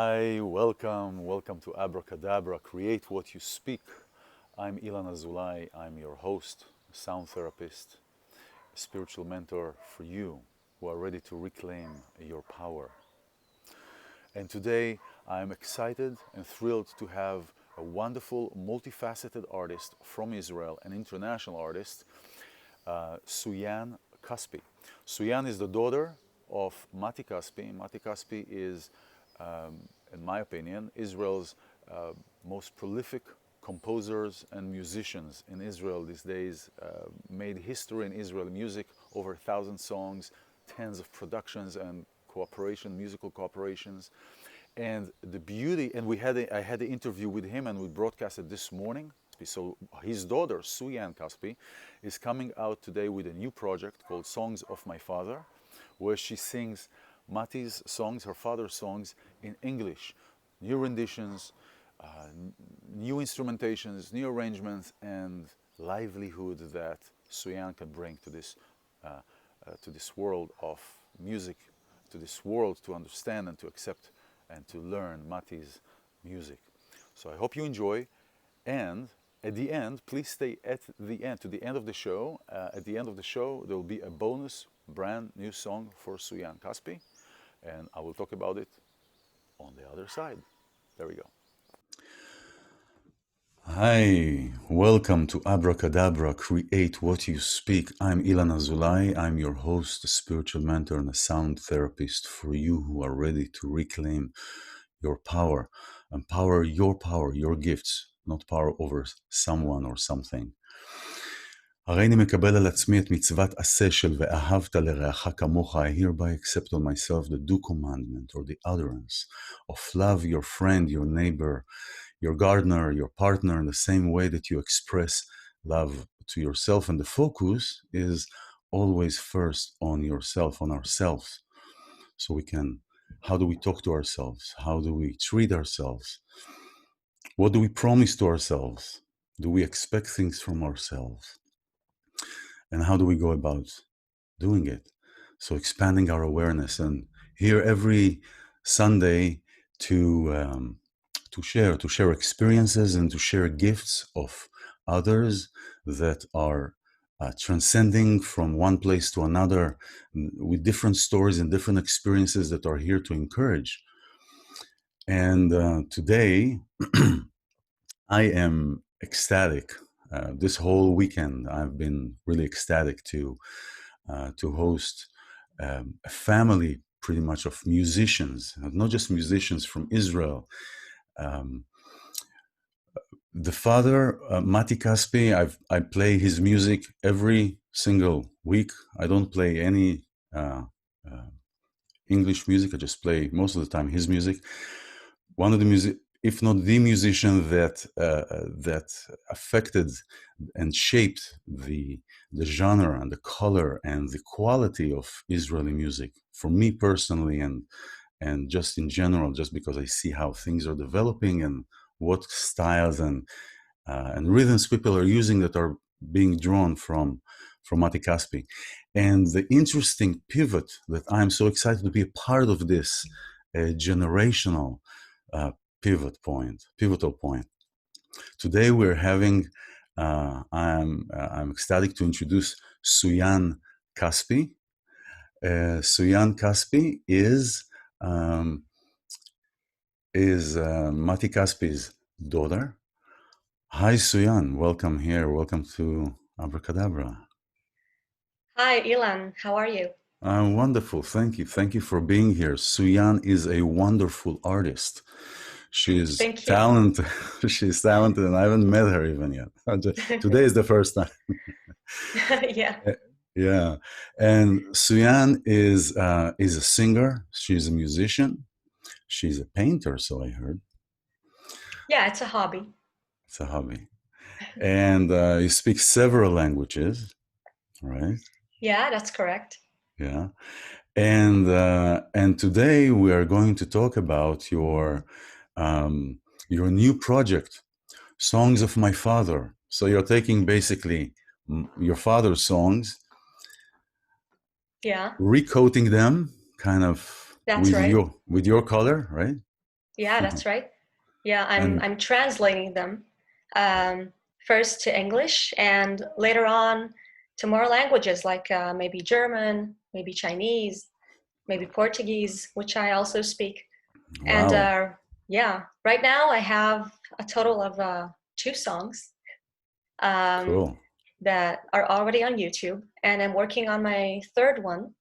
Hi, welcome to Abracadabra, Create What You Speak. I'm iLan Azoulai, I'm your host, sound therapist, spiritual mentor for you who are ready to reclaim your power. And today I'm excited and thrilled to have a wonderful, multifaceted artist from Israel, an international artist, Suyan Caspi. Suyan is the daughter of Matti Caspi. Matti Caspi is, in my opinion, Israel's most prolific composers and musicians in Israel these days. Made history in Israeli music, over 1,000 songs, tens of productions and musical cooperations. And the beauty, and I had an interview with him and we broadcasted this morning. So his daughter, Suyan Caspi, is coming out today with a new project called Songs of My Father, where she sings Matti's songs, her father's songs, in English. New renditions, new instrumentations, new arrangements, and livelihood that Suyan can bring to this world of music, to this world to understand and to accept and to learn Matti's music. So I hope you enjoy, and at the end, please stay to the end of the show. At the end of the show, there will be a bonus brand new song for Suyan Caspi, and I will talk about it on the other side. There we go. Hi, welcome to Abracadabra, Create What You Speak. I'm iLan Azoulai. I'm your host, a spiritual mentor, and a sound therapist for you who are ready to reclaim your power. Empower your gifts, not power over someone or something. הרי אני מקבל על עצמי את מצוות עשה של ואהבת לרעך כמוך. I hereby accept on myself the due commandment or the utterance of love your friend, your neighbor, your gardener, your partner in the same way that you express love to yourself. And the focus is always first on yourself, on ourselves. So how do we talk to ourselves? How do we treat ourselves? What do we promise to ourselves? Do we expect things from ourselves? And how do we go about doing it? So expanding our awareness, and here every Sunday to share experiences and to share gifts of others that are transcending from one place to another with different stories and different experiences that are here to encourage. And today I am ecstatic. This whole weekend I've been really ecstatic to host a family pretty much of musicians, not just musicians from Israel. The father, Matti Caspi, I play his music every single week. I don't play any English music. I just play most of the time his music. One of the if not the musician that affected and shaped the genre and the color and the quality of Israeli music for me personally, and just in general, just because I see how things are developing and what styles and rhythms people are using that are being drawn from Matti Caspi. And the interesting pivot that I'm so excited to be a part of this generational pivotal point. Today we're having, I'm ecstatic to introduce Suyan Caspi. Suyan Caspi is Matti Caspi's daughter. Hi, Suyan. Welcome here. Welcome to Abracadabra. Hi, iLan. How are you? I'm wonderful. Thank you. Thank you for being here. Suyan is a wonderful artist. She's talented. She's talented, and I haven't met her even yet. Today is the first time. Yeah. Yeah. And Suyan is a singer. She's a musician. She's a painter, so I heard. Yeah, it's a hobby. It's a hobby. And you speak several languages, right? Yeah, that's correct. Yeah. And today we are going to talk about your new project, Songs of My Father. So you're taking basically your father's songs, yeah, recoating them kind of that's right. with your color, right? Yeah, that's right. Yeah, I'm And I'm translating them um, first to English and later on to more languages like maybe German, maybe Chinese, maybe Portuguese, which I also speak. And wow, yeah, right now I have a total of 2 songs um, cool. that are already on YouTube, and I'm working on my third one,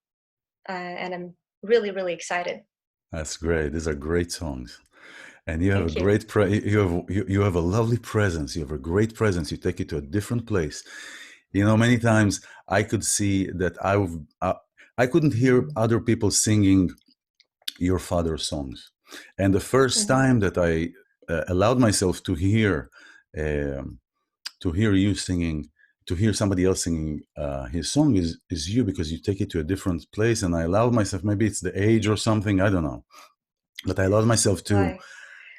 and I'm really, really excited. That's great. These are great songs. And you have a Thank you. great you have a lovely presence. You have a great presence. You take it to a different place. You know, many times I could see that I couldn't hear other people singing your father's songs, and the first Hmm. time that I allowed myself um, to hear you singing, to hear somebody else singing his song is you, because you take it to a different place. And I allowed myself, maybe it's the age or something, I don't know, but I allowed myself Why?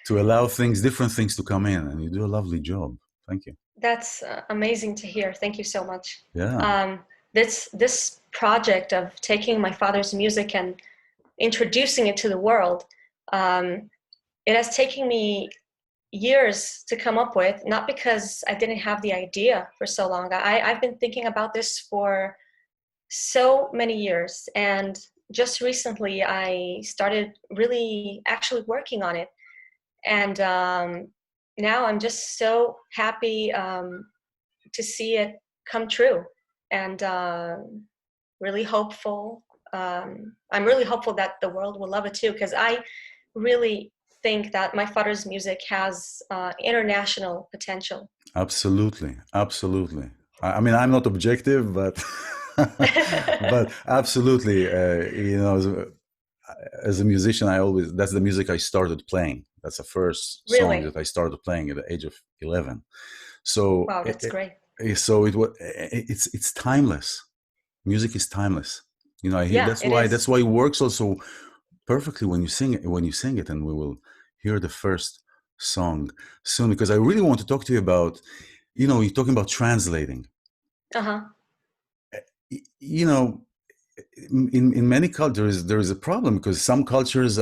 to allow different things to come in, and you do a lovely job. Thank you. That's amazing to hear. Thank you so much. Yeah, Um, this project of taking my father's music and introducing it to the world, um, it has taken me years to come up with, not because I didn't have the idea for so long. I've been thinking about this for so many years, and just recently I started really actually working on it. And now I'm just so happy to see it come true, and really hopeful. I'm really hopeful that the world will love it too, because I really think that my father's music has international potential. absolutely, absolutely. I mean, I'm not objective, but but absolutely. You know, as a musician, I always that's the music I started playing. That's the first song Really? that I started playing at the age of 11. So Wow, that's great. so it's timeless. Music is timeless. You know, I hear Yeah, it is. that's why it works also perfectly when you sing it, and we will hear the first song soon, because I really want to talk to you about, you know, you're talking about translating. Uh-huh. You know, in many cultures there is a problem, because some cultures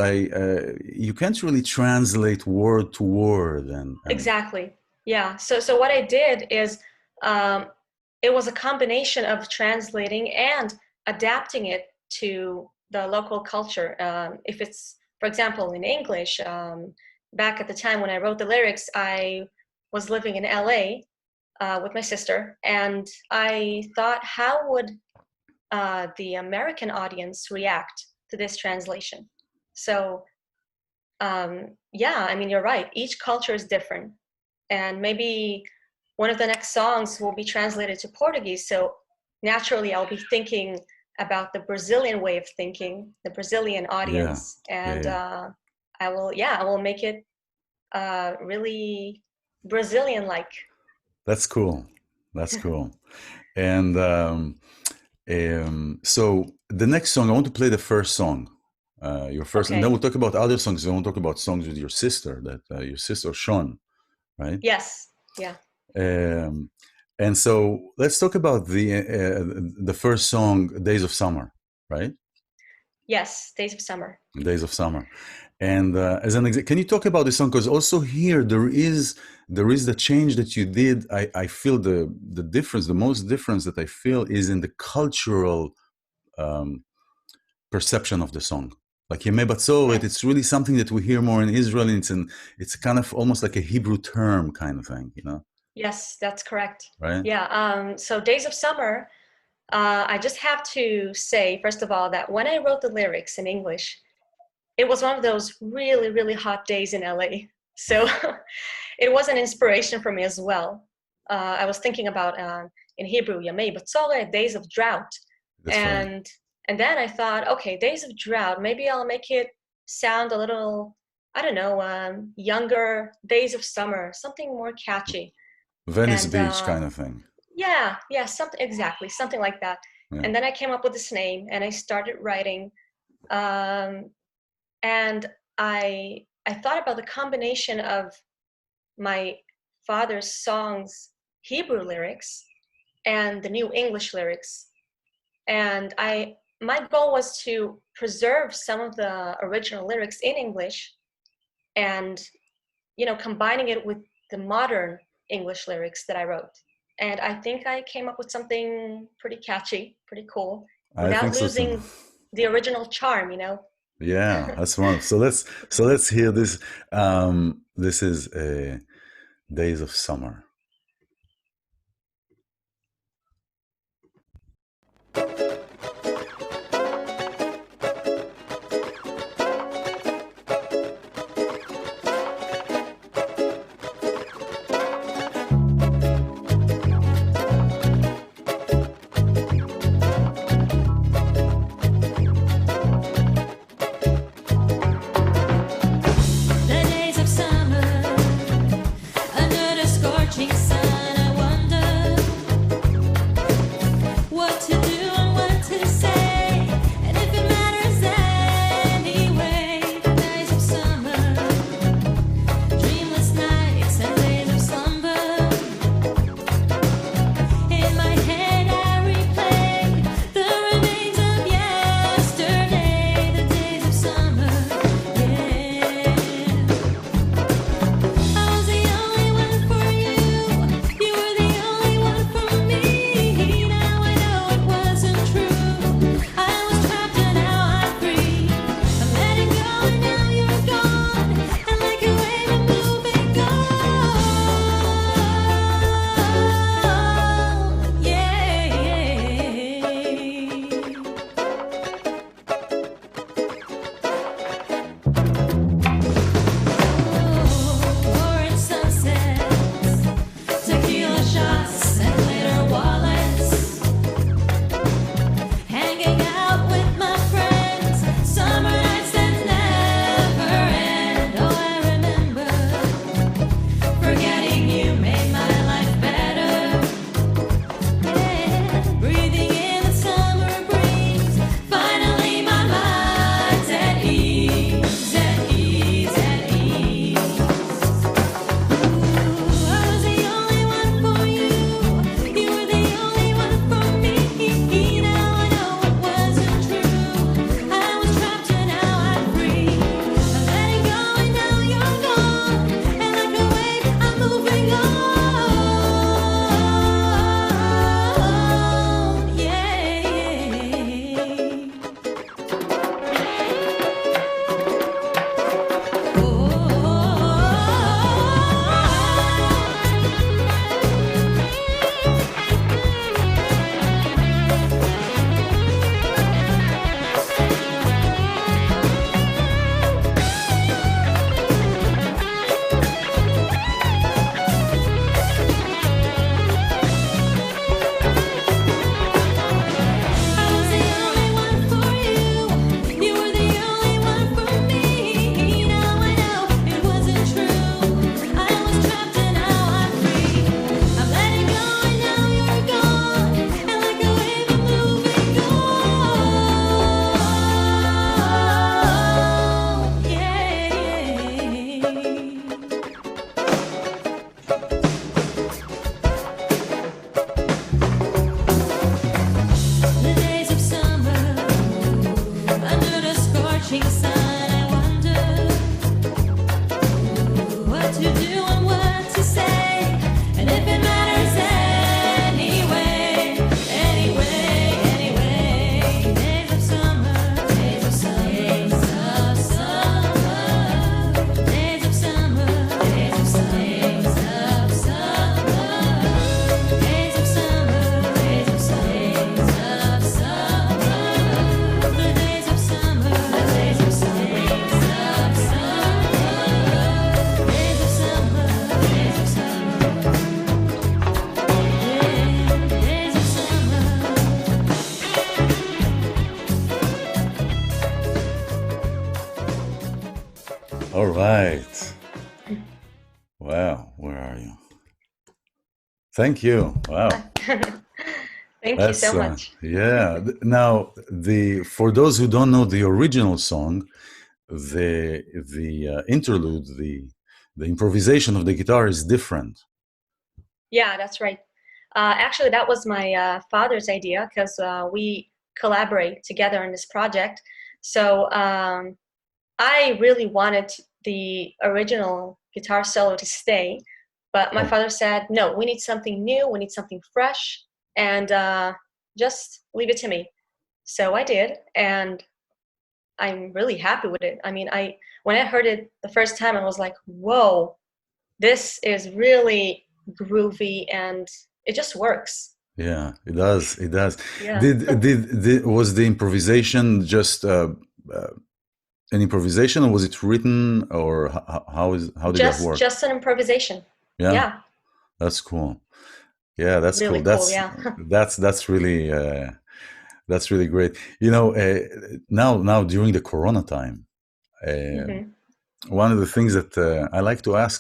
you can't really translate word to word, and Exactly. Yeah. So what I did is um, it was a combination of translating and adapting it to the local culture. If it's, for example, in English, back at the time when I wrote the lyrics, I was living in LA with my sister, and I thought, how would the American audience react to this translation? So yeah, I mean, you're right. Each culture is different, and maybe one of the next songs will be translated to Portuguese. So naturally, I'll be thinking about the Brazilian way of thinking, the Brazilian yeah, audience, yeah, and yeah. I will make it really Brazilian-like. That's cool. That's cool. And so the next song, I want to play the first song, your first, and then Okay. we'll talk about other songs. I want to talk about songs with your sister, that your sister Sean, right? Yes. Yeah. Um, and so let's talk about the first song, "Days of Summer," right? Yes. Days of Summer. "Days of Summer," and as an can you talk about this song? Because also here there is the change that you did. I feel the difference, the most difference that I feel is in the cultural um, perception of the song. Like Yemei Batzoret, Mm. it's really something that we hear more in Israel. And it's kind of almost like a Hebrew term kind of thing, you know, Yes, that's correct. right? Yeah. So Days of Summer. I just have to say, first of all, that when I wrote the lyrics in English, it was one of those really, really hot days in LA. So it was an inspiration for me as well. I was thinking about in Hebrew, Yamei Batzore, days of drought. That's right. And and then I thought, okay, days of drought, maybe I'll make it sound a little, I don't know, younger, days of summer, something more catchy. Venice And Beach kind of thing. yeah, yeah, something exactly, something like that. Yeah. And then I came up with this name and I started writing. Um, and I thought about the combination of my father's songs, Hebrew lyrics, and the new English lyrics. And my goal was to preserve some of the original lyrics in English and, you know, combining it with the modern English lyrics that I wrote. And I think I came up with something pretty catchy, pretty cool, I without think so too. losing the original charm, you know? Yeah, that's one. So let's hear this. This is Days of Summer. The days of summer, under the scorching sun, I wonder what to do and what to say, and if it matters anyway. The days of summer, dreamless nights and days of slumber. In my head I replay the remains of yesterday, the days of summer. Yeah. I was the only one for you. You were the only one for me. Now I know it wasn't true. I was trapped and now I'm free. I'm letting go and now you're gone. And like a wave I'm moving on. Orange sunsets, tequila shots, and glitter wallets. Hanging out with my friends, summer nights that never end. Oh, I remember forgetting you made my life better. Yeah, breathing in the summer breeze. Finally, my mind's at ease, at ease, at ease. I was the only one for you. You were the only one for me. Now I know it wasn't true. I was trapped and now I'm free. I'm letting go and now you're gone. And like a wave, I'm moving on. I was the only one for you. You were the only one for me. Now I know it wasn't true. I was trapped and now I'm free. I'm letting go and now you're gone. And like a wave I'm moving on. The days of summer, under the scorching sun, I wonder what to do and what to say, and if it matters anyway, anyway, anyway. Days of summer, days of summer, days of summer, days of summer, days of summer, days of summer, days of summer, days of summer, days of summer, the days of summer, the days of summer, days of summer, days of summer, days of summer. All right. Wow, where are you? Thank you. Wow. Thank you so much. Yeah. Now, for those who don't know the original song, the interlude, the improvisation of the guitar is different. Yeah, that's right. Actually, that was my father's idea because we collaborate together on this project. So I really wanted the original guitar solo to stay, but my Oh, father said, no, we need something new, we need something fresh, and just leave it to me. So I did, and I'm really happy with it. I mean, when I heard it the first time, I was like, whoa, this is really groovy, and it just works. yeah, it does. It does. Yeah. Was the improvisation just uh, an improvisation, or was it written, or how did that work? Just an improvisation. Yeah, Yeah, that's cool. Yeah, that's really cool. cool. Yeah. That's really great. You know, now during the Corona time, uh, Hmm. one of the things that I like to ask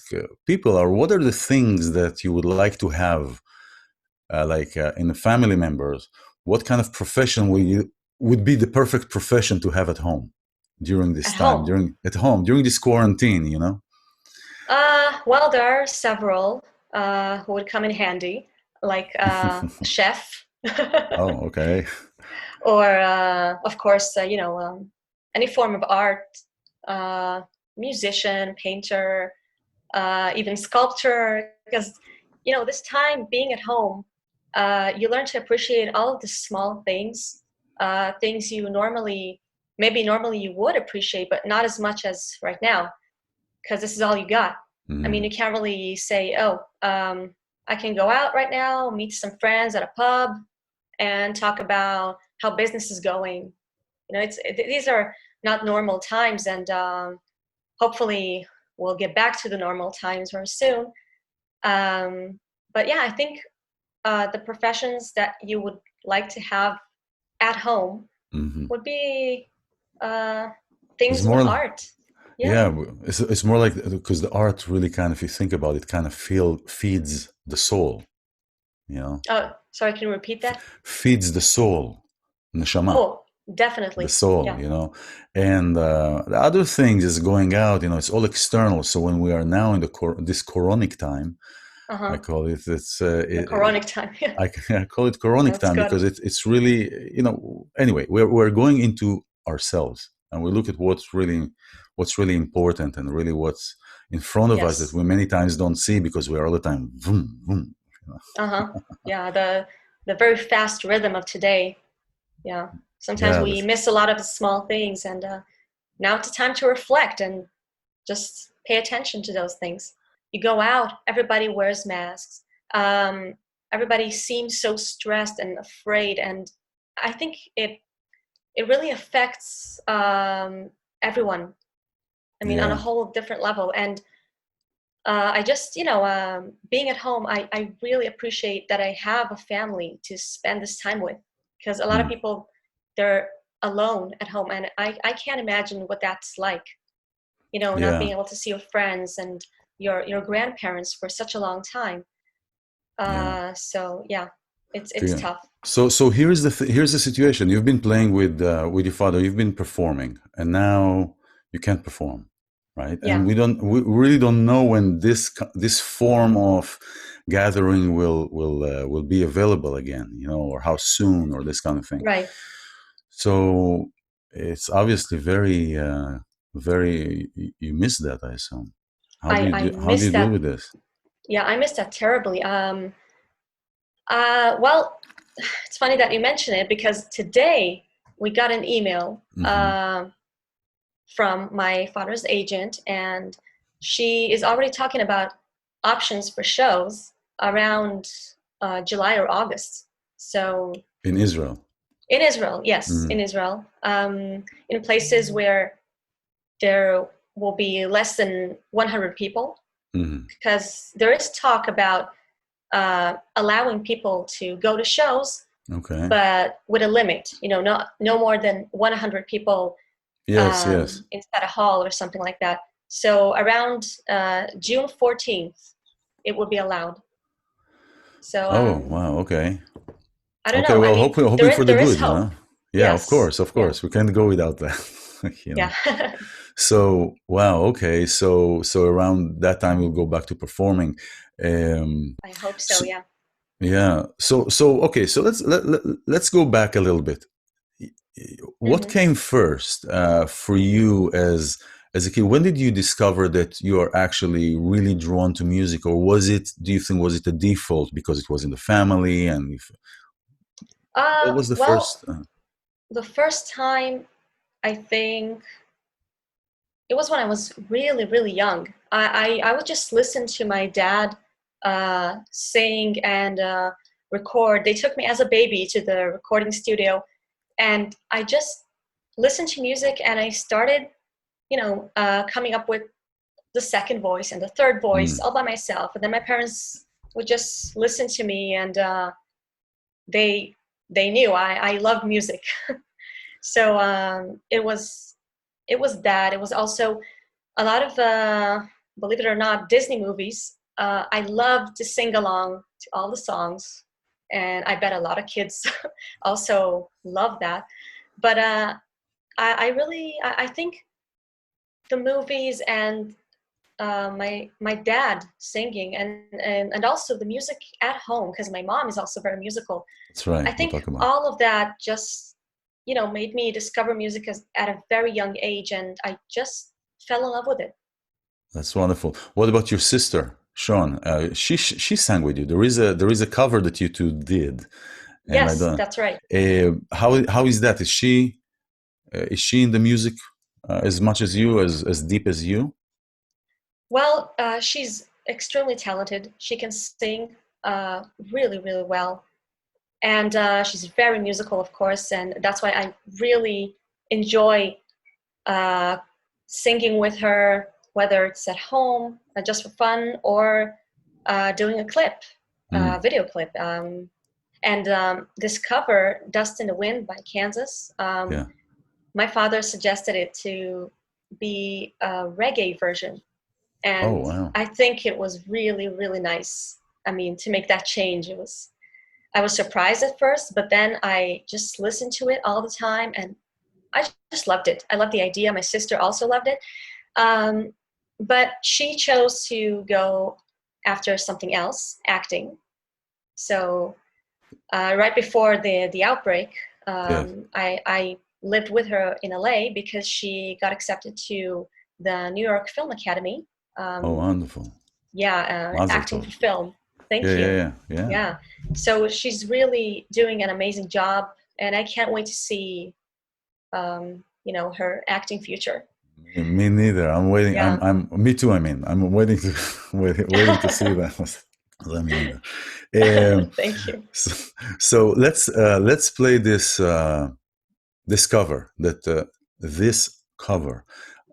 people are, what are the things that you would like to have, in the family members? What kind of profession would be the perfect profession to have at home during this At time, home. during this quarantine? You know? Well, there are several who would come in handy, like a chef, Oh, okay. or of course, any form of art, uh, musician, painter, even sculpture. Because this time being at home, you learn to appreciate all of the small things, things maybe normally you would appreciate, but not as much as right now, because this is all you got. I mean, Mm, you can't really say, oh, I can go out right now, meet some friends at a pub, and talk about how business is going. These are not normal times, and hopefully we'll get back to the normal times very soon. But yeah, I think the professions that you would like to have at home mhm. would be uh, It's things with more. art. Yeah. Yeah, it's more like, because the art really kind of, if you think about it, kind of feeds the soul, you know, Oh, sorry, can you repeat that? feeds the soul, neshama, Oh, the definitely. soul, Yeah. and the other things is going out, it's all external. So when we are now in this coronic time, I Uh-huh. call it, The coronic time. Yeah. I call it coronic That's time good. because it's really, anyway, we're going into ourselves, and we look at what's really important, and really what's in front of us that Yes. we many times don't see because we're all the time vroom, vroom, Uh-huh. Yeah, the very fast rhythm of today. Yeah. Sometimes yeah, we miss a lot of the small things, and now it's time to reflect and just pay attention to those things. You go out, everybody wears masks. Um, Everybody seems so stressed and afraid, and I think it really affects everyone. I mean, on a yeah, whole different level. And I just, being at home, I really appreciate that I have a family to spend this time with, because a lot of mm, people, they're alone at home, and I can't imagine what that's like, not yeah, being able to see your friends and your grandparents for such a long time. yeah. So yeah, it's Yeah. tough. So here's the situation. You've been playing with your father. You've been performing, and now you can't perform, right? And Yeah, we really don't know when this form of gathering will be available again, or how soon, or this kind of thing. right. So it's obviously very. You miss that, I assume. I How do miss you deal that. with this? Yeah, I miss that terribly. Well, it's funny that you mention it, because today we got an email Hmm. from my father's agent, and she is already talking about options for shows around July or August. So In Israel. in Israel, yes, in Hmm. Israel, in places where there will be less than 100 people, Hmm. because there is talk about allowing people to go to shows, Okay. but with a limit, not no more than 100 people Yes. Yes. inside a hall or something like that. So around June 14th, it will be allowed. So Oh, wow. Okay. I don't Okay. know. I Well, mean, hoping there for the there is good, hope. Yeah, of Yes. course, of Yeah. course. We can't go without that, Yeah. So, wow. Okay. So around that time, we'll go back to performing. Um, I hope so. so, Yeah. yeah. So okay. So let's go back a little bit. What Hmm. came first for you as a kid, when did you discover that you are actually really drawn to music, or do you think, was it a default because it was in the family? And what was the Well, first? the first time, I think it was when I was really, really young. I would just listen to my dad sing and record. They took me as a baby to the recording studio, and I just listened to music, and I started, coming up with the second voice and the third voice all by myself. And then my parents would just listen to me, and they knew I loved music. So it was that. It was also a lot of, believe it or not, Disney movies. I love to sing along to all the songs, and I bet a lot of kids also love that. But I think the movies and my dad singing and also the music at home, because my mom is also very musical. That's right. I think all of that just made me discover music at a very young age, and I just fell in love with it. That's wonderful. What about your sister, Sean? She sang with you. There is a cover that you two did. And yes, that's right. How is that? Is she in the music as much as you, as deep as you? Well, she's extremely talented. She can sing really, really well. And she's very musical, of course, and that's why I really enjoy singing with her, whether it's at home, just for fun, or doing a clip, video clip. And this cover, Dust in the Wind by Kansas, my father suggested it to be a reggae version. And I think it was really, really nice. I mean, to make that change, I was surprised at first, but then I just listened to it all the time, and I just loved it. I loved the idea. My sister also loved it. But she chose to go after something else, acting. So right before the outbreak, I lived with her in LA because she got accepted to the New York Film Academy. Wonderful. Yeah, acting for film. Thank you. Yeah. So she's really doing an amazing job, and I can't wait to see, her acting future. Me neither. I'm waiting. Yeah. Me too. I mean, I'm waiting to waiting to see that. Me neither. Thank you. So let's play this this cover this cover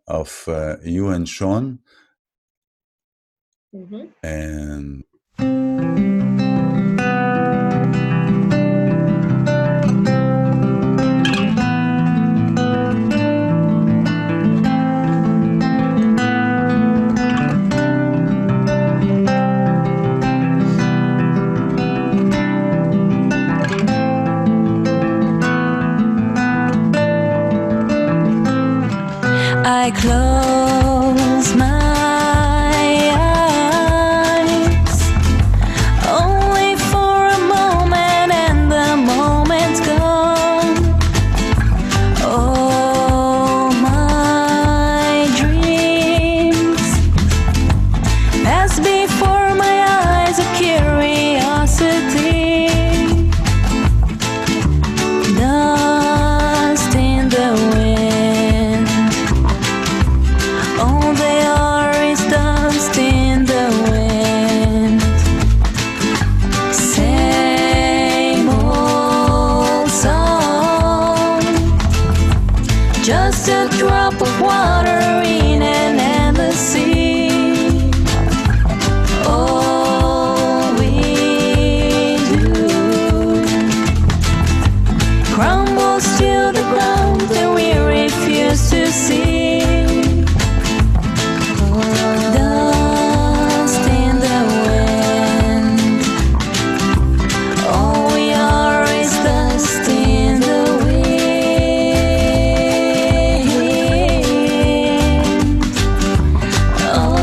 of you and Sean. Mm-hmm. And I close my eyes only for a moment, and the moment's gone. Oh, my dreams pass before my eyes of curiosity. Dust in the wind. All they are is dust in the wind. Same old song, just a drop of water in an endless sea. All we do crumbles to the ground, and we refuse to see. Dust in the wind. All we are is dust in the wind. Oh.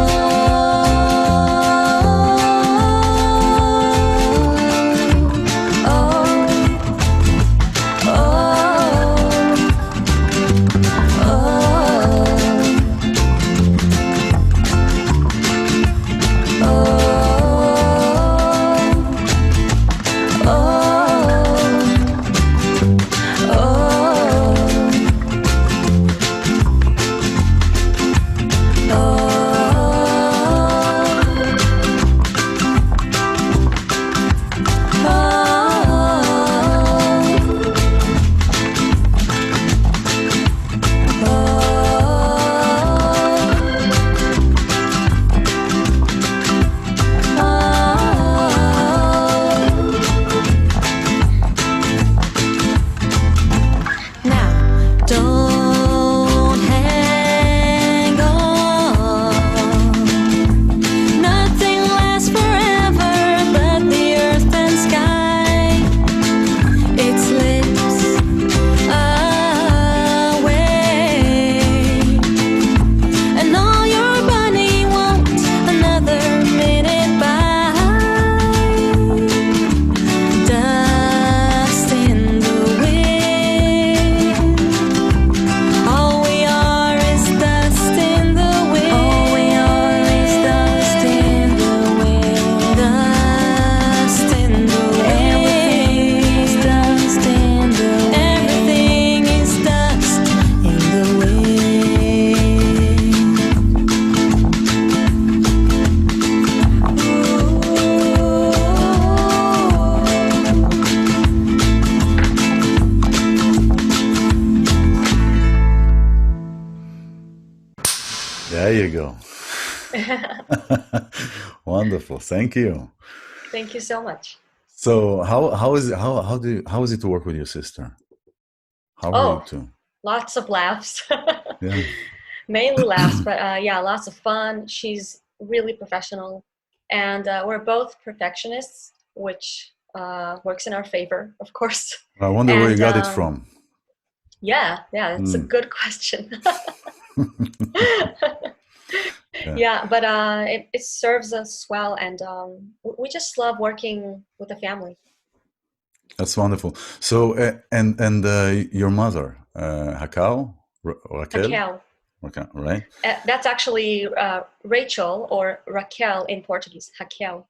Don't hang on. Nothing lasts forever but the earth and sky. It slips away, and all your body wants another minute by. Dust in the wind. All we are is dust in the wind. All we are is dust in the wind. Dust in the wind. Everything is dust in the wind. Everything is dust in the There you go. Wonderful. Thank you. Thank you so much. So how is it to work with your sister? How are you Oh, two? lots of laughs. Yeah. Mainly laughs, but yeah, lots of fun. She's really professional, and we're both perfectionists, which works in our favor, of course. I wonder where you And got it from. yeah, it's a good question. Yeah, but it serves us well, and we just love working with the family. That's wonderful. So and your mother, Raquel, Raquel, Raquel. Raquel, right? That's actually Rachel or Raquel in Portuguese. Raquel.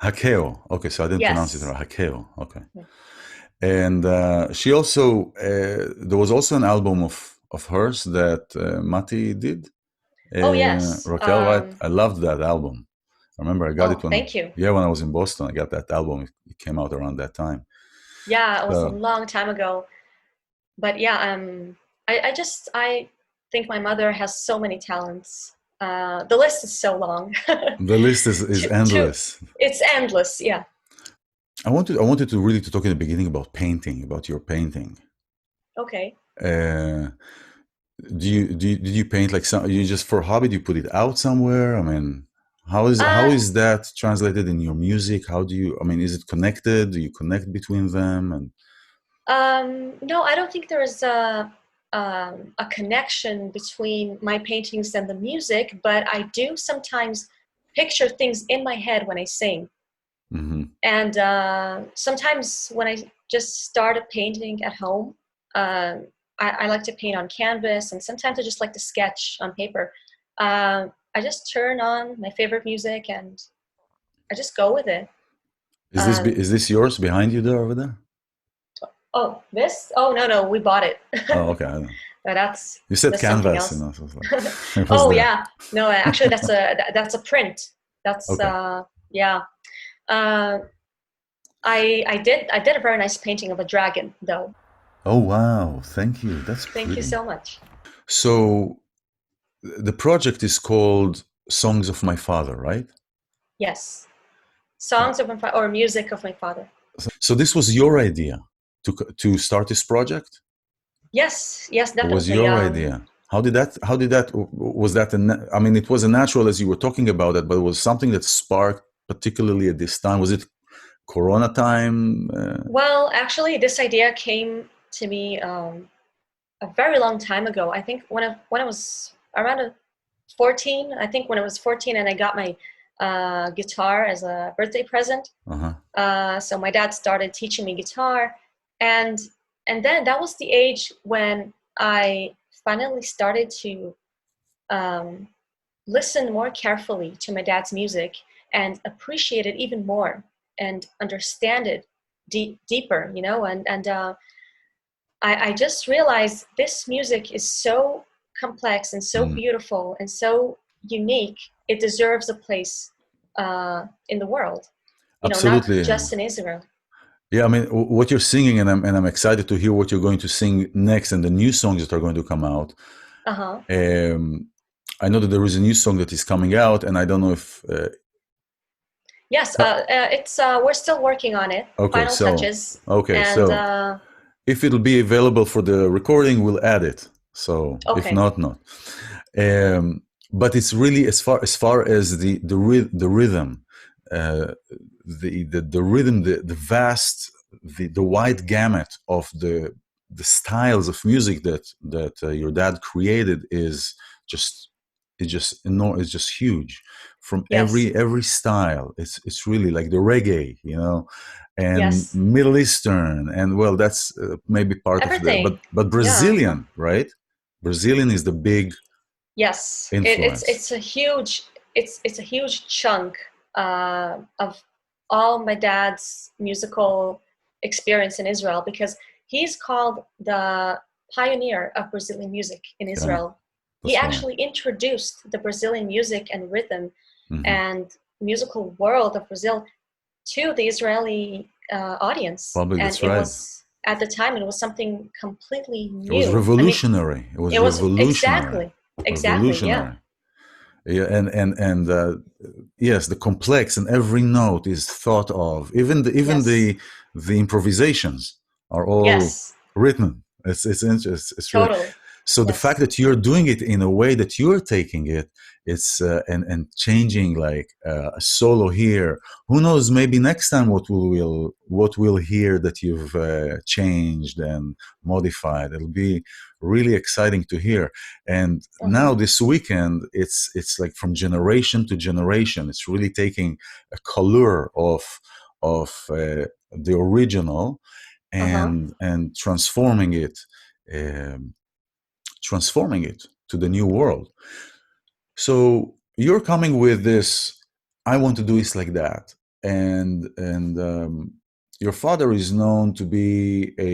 Raquel. Okay, so I didn't pronounce it Yes. right. Raquel. Okay. Yeah. And she also there was also an album of hers that Matti did. Oh, yes. Raquel, right? I loved that album. I remember I got it when Thank you. when I was in Boston. I got that album. It came out around that time. Yeah, it was a So long time ago. But yeah, I think my mother has so many talents. The list is so long. the list is endless. It's endless. Yeah. I wanted to really to talk in the beginning about painting, about your painting. Okay. Did you paint like some? You just for hobby? Do you put it out somewhere? I mean, how is that translated in your music? How do you? I mean, is it connected? Do you connect between them? And No, I don't think there is a connection between my paintings and the music, but I do sometimes picture things in my head when I sing. mm-hmm. And sometimes when I just start a painting at home, I like to paint on canvas, and sometimes I just like to sketch on paper. I just turn on my favorite music and I just go with it. Is this yours behind you there over there? Oh, this? Oh, no, we bought it. Oh, okay. I don't know. That's You said that's something canvas, else. you know. So it was Oh there. yeah, no, actually that's a print. That's Okay. yeah. I did a very nice painting of a dragon though. Oh wow! Thank you. That's Thank you pretty. so much. So the project is called Songs of My Father, right? Yes, songs of my father or music of my father. So this was your idea to start this project? Yes, It was definitely. your idea. How did that was that I mean, it was a natural as you were talking about it, but it was something that sparked particularly at this time. Was it Corona time? Well, actually, this idea came to me a very long time ago. I think when I was around 14. I think when I was 14 and I got my guitar as a birthday present. So my dad started teaching me guitar, and then that was the age when I finally started to listen more carefully to my dad's music and appreciate it even more and understand it deeper, you know, and I just realized this music is so complex and so beautiful and so unique. It deserves a place in the world, you know, not Absolutely. just in Israel. Yeah, I mean, what you're singing, and I'm excited to hear what you're going to sing next, and the new songs that are going to come out. I know that there is a new song that is coming out, and I don't know if. Yes, it's we're still working on it. Okay, Final touches. Okay, and, so if it'll be available for the recording, we'll add it. So if Okay. not, not. But it's really as far as the rhythm, the rhythm, the vast, the wide gamut of the styles of music that your dad created is just it's just huge. From Yes. every style, it's really like the reggae, you know, and Yes. Middle Eastern, and well, that's maybe part of the, Everything. but Yeah. Brazilian, right? Brazilian is the big Yes. influence. It's a huge chunk of all my dad's musical experience in Israel, because he's called the pioneer of Brazilian music in Yeah, Israel. He that's right. actually introduced the Brazilian music and rhythm Hmm. and musical world of Brazil to the Israeli audience. Probably And that's it right. was, at the time, it was something completely It was new. I mean, revolutionary. It was it was revolutionary. exactly, yeah. Revolutionary. Yeah, and yes, the complex and every note is thought of. Even Yes, the improvisations are all yes, written. It's really, totally. so the fact Yes, that you're doing it in a way that you're taking it, it's and changing like a solo here. Who knows? Maybe next time what we'll hear that you've changed and modified. It'll be really exciting to hear. And uh-huh, now this weekend, it's like from generation to generation. It's really taking a color of the original uh-huh. and um, transforming it to the new world. So you're coming with this. I want to do this like that, and your father is known to be a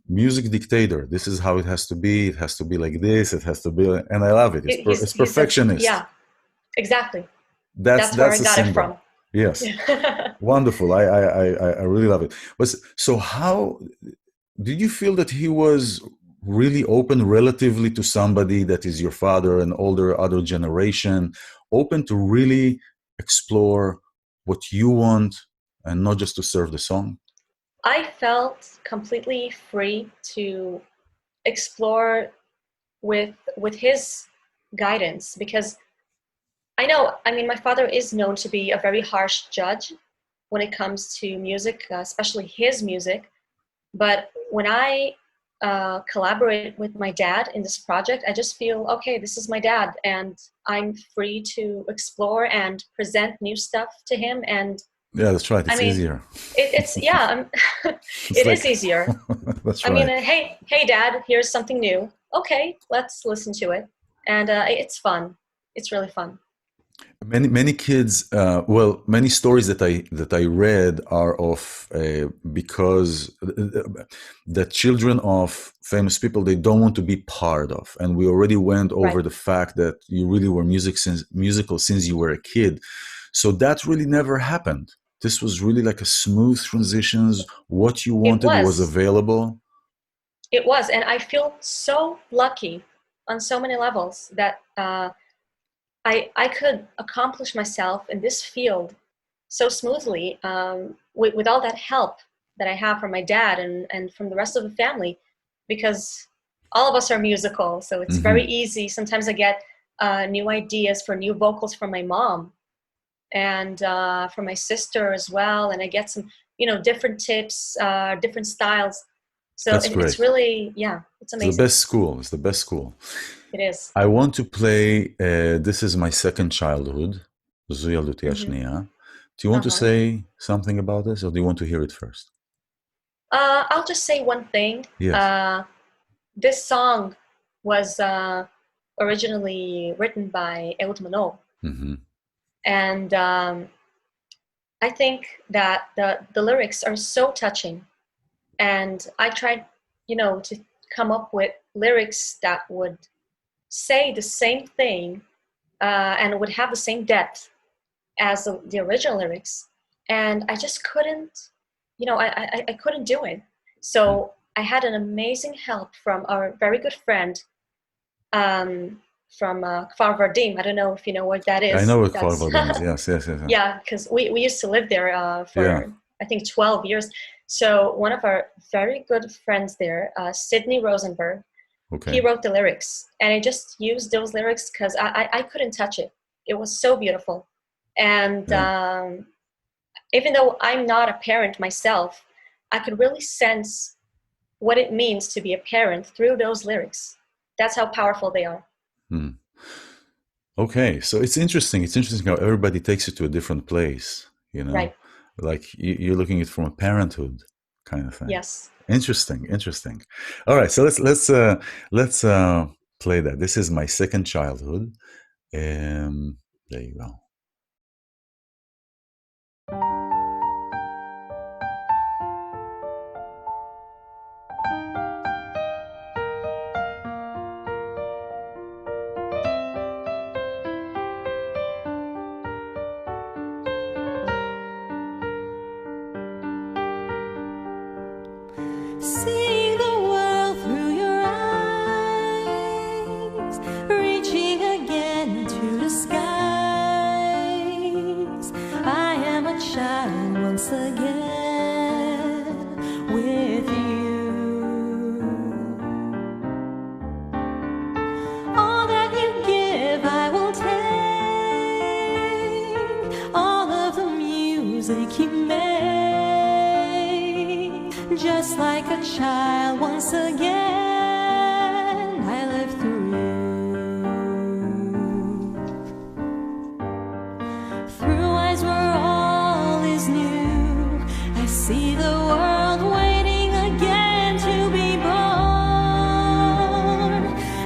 music dictator. This is how it has to be. It has to be like this. It has to be, and I love it. It's He's a, perfectionist. yeah, exactly. That's That's where I that's a got it symbol. from. Yes, wonderful. I really love it. But so how did you feel that he was really open relatively to somebody that is your father, an older other generation, open to really explore what you want and not just to serve the song? I felt completely free to explore with his guidance, because I know, I mean, my father is known to be a very harsh judge when it comes to music, especially his music. But when I collaborate with my dad in this project, I just feel, okay, this is my dad, and I'm free to explore and present new stuff to him. And Yeah, that's right. I It's mean, easier. it's yeah, It's it is like easier. that's I mean, right. hey, dad, here's something new. Okay, let's listen to it, and it's fun. It's really fun. Many kids, well, many stories that I read are of because the children of famous people, they don't want to be part of, and we already went over Right. the fact that you really were musical since you were a kid, so that really never happened. This was really like a smooth transitions. What you It wanted was was. available. It was, and I feel so lucky on so many levels that I could accomplish myself in this field so smoothly, with all that help that I have from my dad and from the rest of the family, because all of us are musical, so it's very Hmm. easy. Sometimes I get new ideas for new vocals from my mom and from my sister as well, and I get some, different tips, different styles. So That's it's great. really, yeah, it's It's the amazing. best school. It's the best school. It is. I want to play This Is My Second Childhood, זו ילדותי Mm-hmm. השנייה. Do you want to Uh-huh. say something about this, or do you want to hear it first? I'll just say one thing. Yes. Uh, this song was originally written by Ehud Manol, Hmm. and I think that the lyrics are so touching. And I tried, to come up with lyrics that would say the same thing and would have the same depth as the original lyrics. And I just couldn't, I couldn't do it. So I had an amazing help from our very good friend from Kfar Vardim. I don't know if you know what that I is. know what That's Kvarvadim is. Yes, yes, yes, yes. yeah, because we used to live there Yeah. for I think 12 years. So one of our very good friends there, Sidney Rosenberg, Okay. he wrote the lyrics, and I just used those lyrics because I couldn't touch it. It was so beautiful. And even though I'm not a parent myself, I could really sense what it means to be a parent through those lyrics. That's how powerful they are. Hmm. Okay, so it's interesting. It's interesting how everybody takes it to a different place, you know? Right. Like you're looking at it from a parenthood kind of thing. Yes. Interesting, interesting. All right, so let's play that. This is my second childhood. There you go. Seeing the world through your eyes, reaching again to the skies. I am a child once again with you. All that you give, I will take. All of the music you make. Just like a child once again, I live through you. Through eyes where all is new, I see the world waiting again to be born.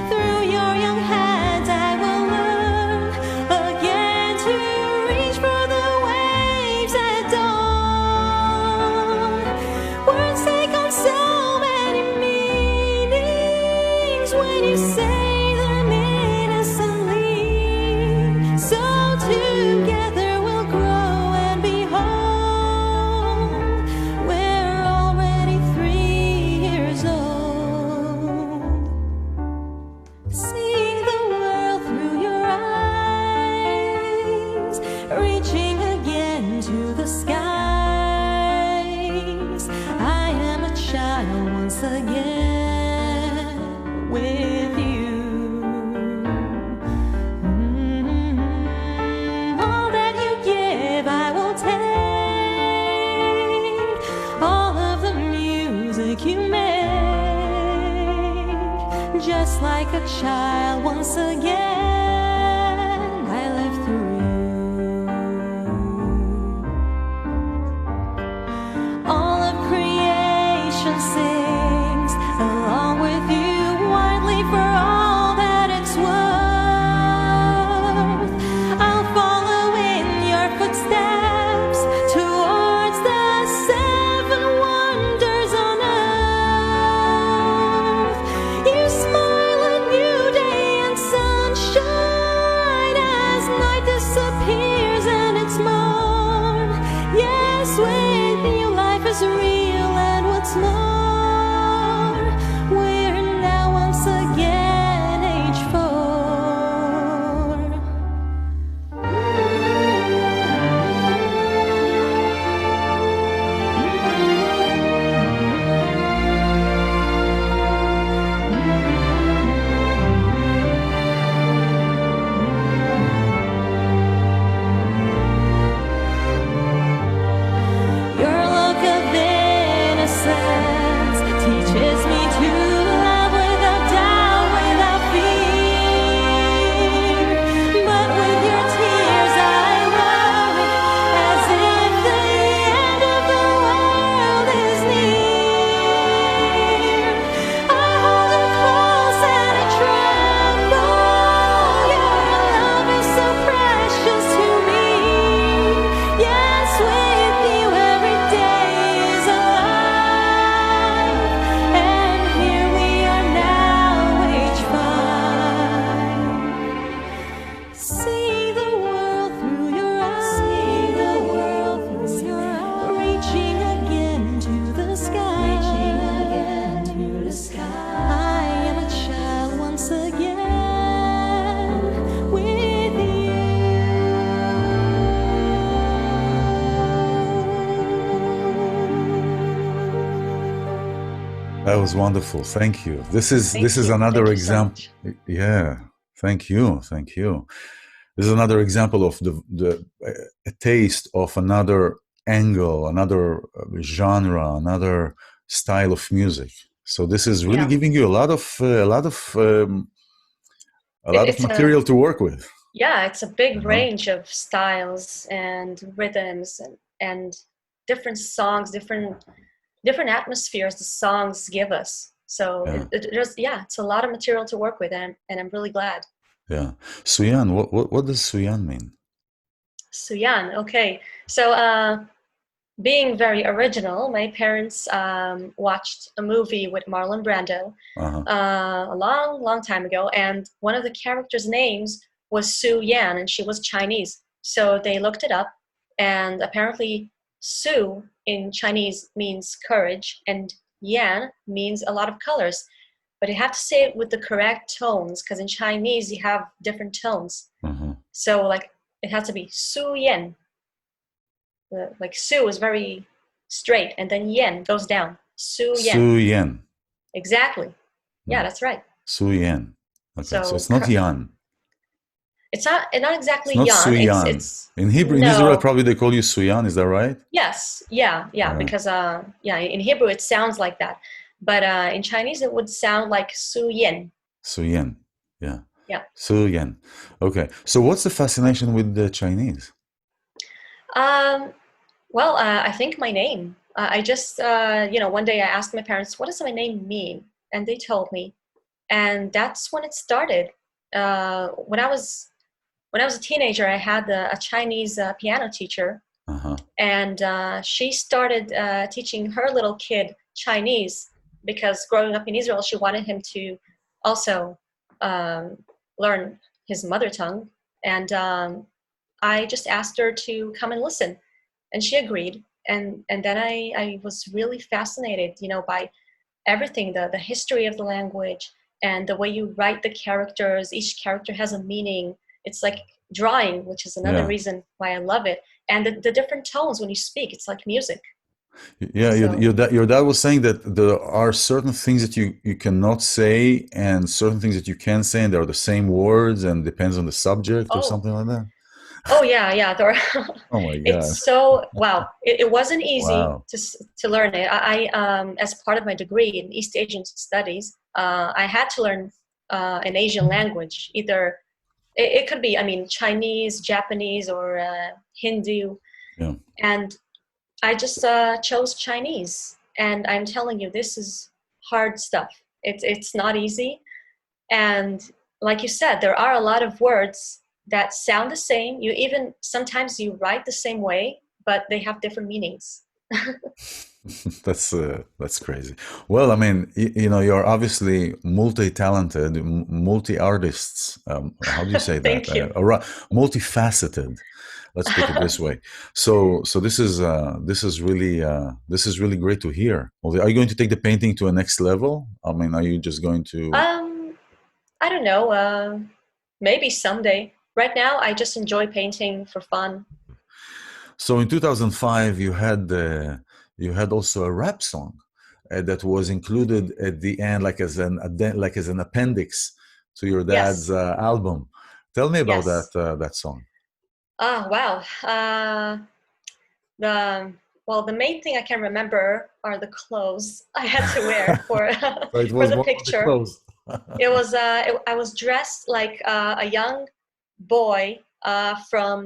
Through your young hands I will learn again to reach for the waves at dawn. Words take on so many meanings when you say them innocently. So together we'll grow and be home. We're already 3 years old. Seeing the world through your eyes, reaching again to the skies. I am a child once again with you. All that you give, I will take. All of the music you make. Just like a child once again, I live through you. All of creation sings along with you, widely for all that it's worth. I'll follow in your footsteps towards the 7 wonders on earth. You smile a new day and sunshine as night disappears and it's morn. Yes, with you life is real, and what's more, we're now once again age 4. Your look of innocence teaches me to love without doubt, without fear. But with your tears I worry, as if the end of the world is near. I hold you close and I tremble. Your love is so precious to me. Yes, with you every day is alive. And here we are now, age 5. See the world through your eyes. See the world through your eyes. Reaching again to the sky. Reaching again to the sky. I am a child once again with you. was wonderful. Thank you. This Thank is you. another Thank you so example. much. Yeah. Thank you. Thank you. This is another example of the a taste of another angle, another genre, another style of music. So this is really Yeah. giving you a lot of It's a material to work with. yeah, it's a You big know? range of styles and rhythms and different songs, different atmospheres the songs give us. So Yeah. yeah, it's a lot of material to work with, and I'm really glad. Yeah. Suyan. What does Suyan mean? Suyan, okay. So being very original, my parents watched a movie with Marlon Brando Uh-huh. a long, long time ago, and one of the characters' names was Su Yan, and she was Chinese. So they looked it up, and apparently Su in Chinese means courage, and Yan means a lot of colors. But you have to say it with the correct tones, because in Chinese you have different tones. Uh-huh. So like it has to be Su Yan. Like Su is very straight, and then Yan goes down. Su Yan. Suyan. Exactly. Yeah, Mm. that's right. Suyan. Okay. So So it's not Yan. it's not It's exactly not Yan. Suyan. It's In Hebrew, in Israel, no. probably they call you Suyan. Is that right? Yes. Yeah. Uh, Because yeah, in Hebrew it sounds like that, but in Chinese it would sound like Su Yan. Suyan. Yeah. Yeah. Suyan. Okay. So what's the fascination with the Chinese? Um. Well, I think my name. I just one day I asked my parents, "What does my name mean?" And they told me, and that's when it started. When I was a teenager, I had a Chinese piano teacher, Uh-huh. and she started teaching her little kid Chinese because growing up in Israel, she wanted him to also um, learn his mother tongue. And I just asked her to come and listen, and she agreed. And then I was really fascinated, by everything, the history of the language and the way you write the characters. Each character has a meaning. It's like drawing, which is another Yeah. reason why I love it. And the different tones when you speak, it's like music. Yeah. So Your dad was saying that there are certain things that you cannot say and certain things that you can say, and they're the same words and depends on the subject or oh something like that. yeah, there are, Oh my God. it's so wow. It wasn't easy Wow. to learn it. As part of my degree in East Asian studies, I had to learn an Asian language. Either it could be, I mean, Chinese, Japanese, or Hindu. Yeah. And I just chose Chinese. And I'm telling you, this is hard stuff. It's not easy. And like you said, there are a lot of words that sound the same. You even sometimes you write the same way, but they have different meanings. That's crazy. Well, I mean, you're obviously multi-talented, multi-artists. How do you say that? Thank you. Multifaceted. Let's put it this way. So this is really great to hear. Are you going to take the painting to a next level? I mean, are you just going to? I don't know. Maybe someday. Right now, I just enjoy painting for fun. So in 2005, you had also a rap song that was included at the end, like as an appendix to your dad's Yes. album. Tell me about Yes. that song. Oh, wow. The well, the main thing I can remember are the clothes I had to wear for So it for was the one of the picture. clothes. I was dressed like a young boy from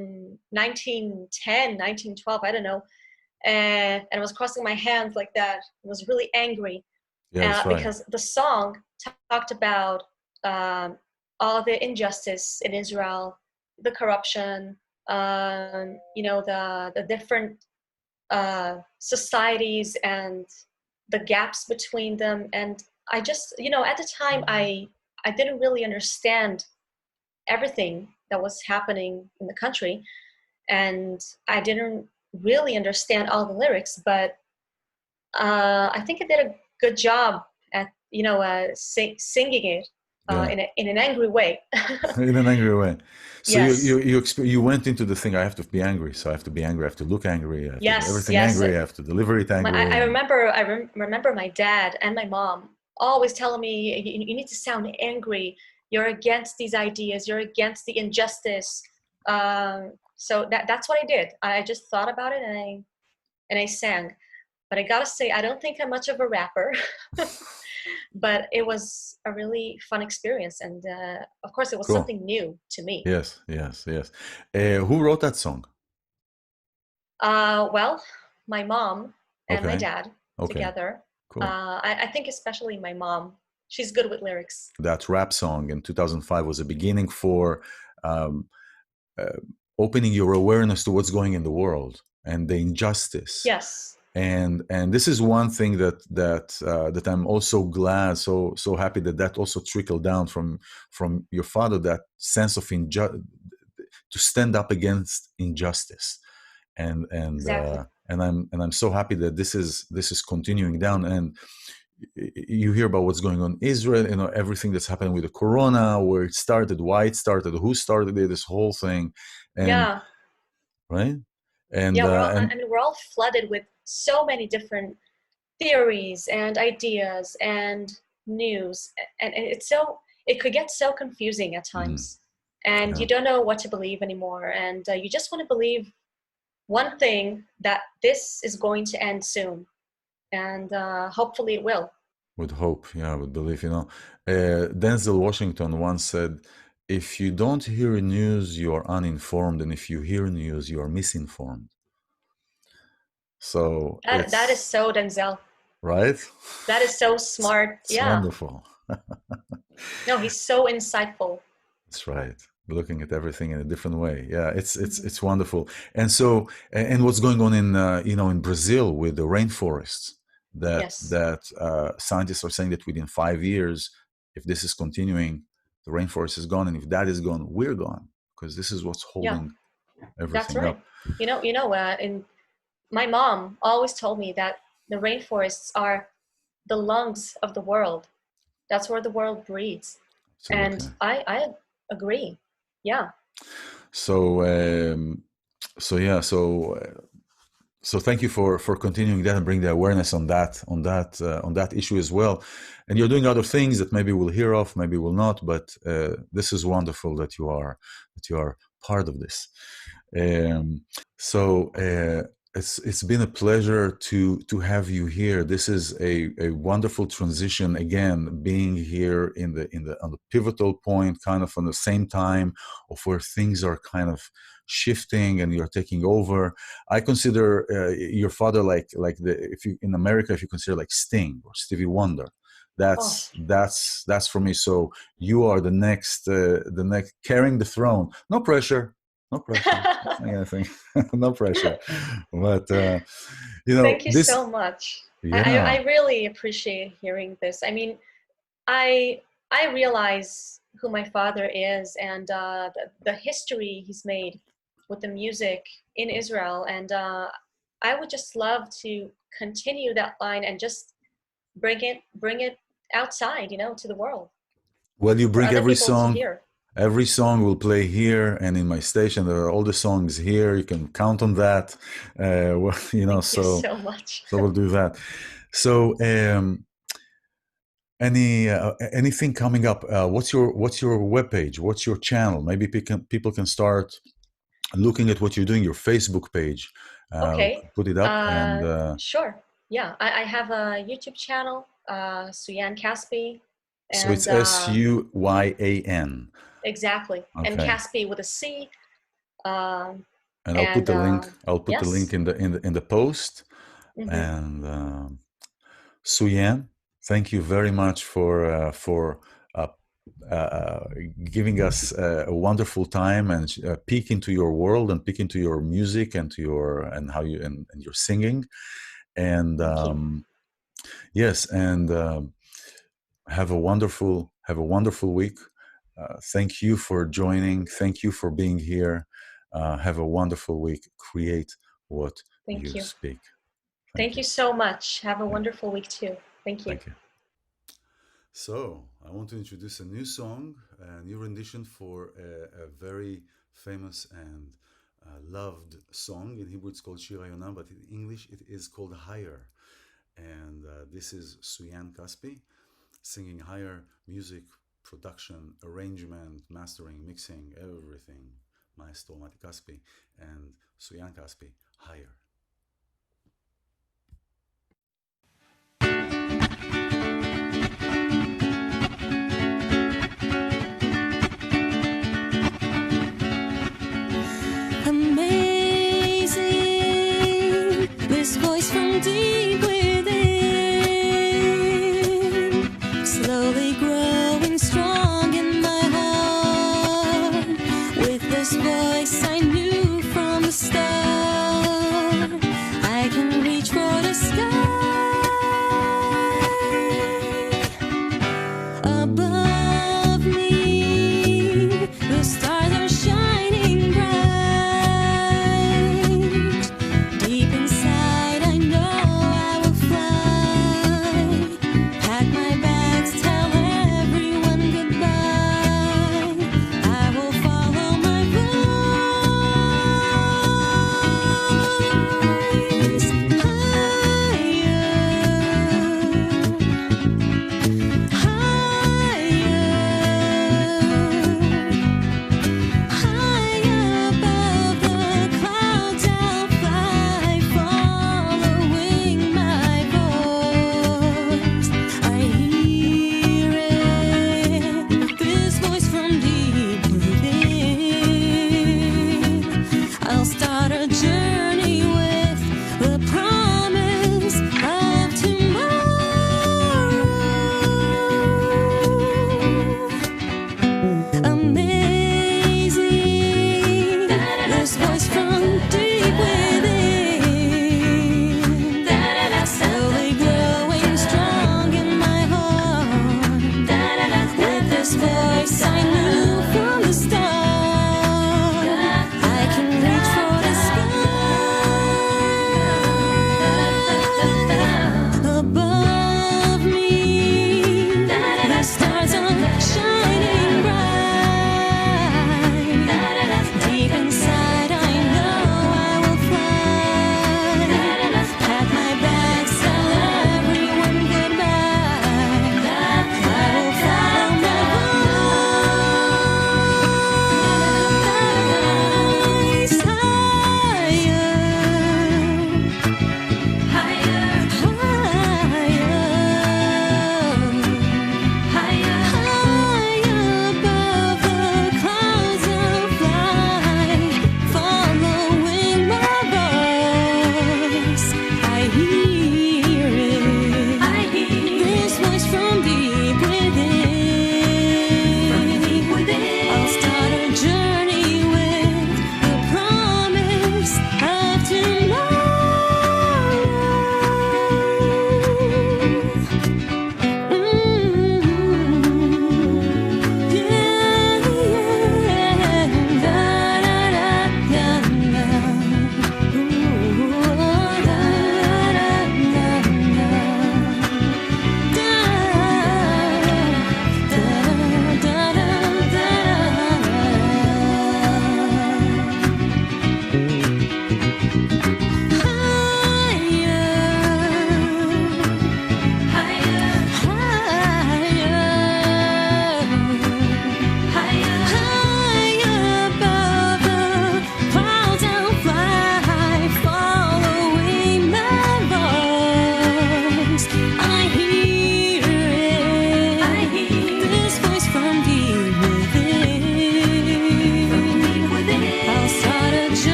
1910, 1912, I don't know, and I was crossing my hands like that. I was really angry Yeah, that's right. because the song talked about um, all the injustice in Israel, the corruption, the different societies and the gaps between them. And I just, at the time, I didn't really understand everything that was happening in the country, and I didn't really understand all the lyrics, but I think I did a good job at singing it. Yeah. in an angry way. In an angry way. So Yes. you went into the thing. I have to be angry, so I have to be angry. I have to look angry. I have to do Yes, everything yes. angry. I have to deliver it angry. I And remember remember my dad and my mom always telling me, you need to sound angry. You're against these ideas. You're against the injustice. So that's what I did. I just thought about it and I sang. But I gotta say, I don't think I'm much of a rapper. But it was a really fun experience, and of course, it was cool. something new to me. Yes, yes, yes. Who wrote that song? Well, my mom and my Okay, dad okay, together. cool. I think especially my mom. She's good with lyrics. That rap song in 2005 was a beginning for um, uh, opening your awareness to what's going in the world and the injustice. Yes. And this is one thing that I'm also glad, so happy that also trickled down from your father, that sense of to stand up against injustice, and Exactly. I'm so happy that this is continuing down. And you hear about what's going on in Israel, everything that's happening with the corona, where it started, why it started, who started it, this whole thing, and Yeah. right, and Yeah. and I mean, we're all flooded with so many different theories and ideas and news, and it could get so confusing at mm, times, and yeah. you don't know what to believe anymore, and you just want to believe one thing, that this is going to end soon, and hopefully it will. With hope, yeah, with belief. Denzel Washington once said, "If you don't hear news, you are uninformed, and if you hear news, you are misinformed." So That is it's so Denzel. right. That is so It's, smart. it's Yeah. wonderful. No, he's so insightful. That's right. Looking at everything in a different way. Yeah, Mhm. it's wonderful. And so, and what's going on in in Brazil with the rainforests? Yes. That scientists are saying that within 5 years, if this is continuing, the rainforest is gone, and if that is gone, we're gone, because this is what's Yeah, holding that's everything right. up. And my mom always told me that the rainforests are the lungs of the world. That's where the world breathes. Absolutely. And I agree. Yeah. So so yeah, so thank you for continuing that and bring the awareness on that issue as well. And you're doing other things that maybe we'll hear of, maybe we'll not, but this is wonderful that you are part of this. So it's been a pleasure to have you here. This is a wonderful transition, again, being here on the pivotal point, kind of on the same time of where things are kind of shifting and you're taking over. I consider your father like the, if you in America, if you consider like Sting or Stevie Wonder. Oh, That's for me. So you are the next carrying the throne. No pressure, no pressure. Not saying anything. No pressure. But thank you this. so much. Yeah. I really appreciate hearing this. I mean, I I realize who my father is, and the history he's made with the music in Israel, and I would just love to continue that line and just bring it outside, to the world Well, you for bring other people to hear. every song will play here, and in my station there are all the songs here. You can count on that. Well, Thank you so so much. we'll do that. So, anything coming up? What's your webpage? What's your channel? Maybe people can start looking at what you're doing. Your Facebook page. Okay, Put it up, and sure. Yeah, I have a YouTube channel, Suyan Caspi, so it's and Suyan. exactly, and Okay. Caspi with a C. Um, And I'll put and the link. I'll put the link yes. in the post. Hmm. And Suyan, thank you very much for uh, giving us a wonderful time and peek into your world and peek into your music and to and how you and your singing. And Thank you. yes, and have a wonderful week. Thank you for joining. Thank you for being here. Have a wonderful week. Create what Thank you you. speak. Thank Thank you. you so much. Have a wonderful week too. Thank you. Thank you. So, I want to introduce a new song, a new rendition for a very famous and loved song. In Hebrew, it's called Shir Hayonah, but in English, it is called Higher. And this is Suyan Caspi singing Higher, music, production, arrangement, mastering, mixing, everything. Maestro Matti Caspi and Suyan Caspi, Higher. Amazing, this voice from deep within, slowly growing strong in my heart. With this voice I knew from the start, I can reach for the sky. Above me, the stars are shining bright. Deep inside, I know I will fly. Pack my bags, tell everyone goodbye. I will follow my voice high above the clouds. I'll fly, following my voice. I hear it, this voice from deep within. I'll start a journey with the promise of tomorrow. Amazing, this voice from deep within, slowly growing strong in my heart. With this voice I knew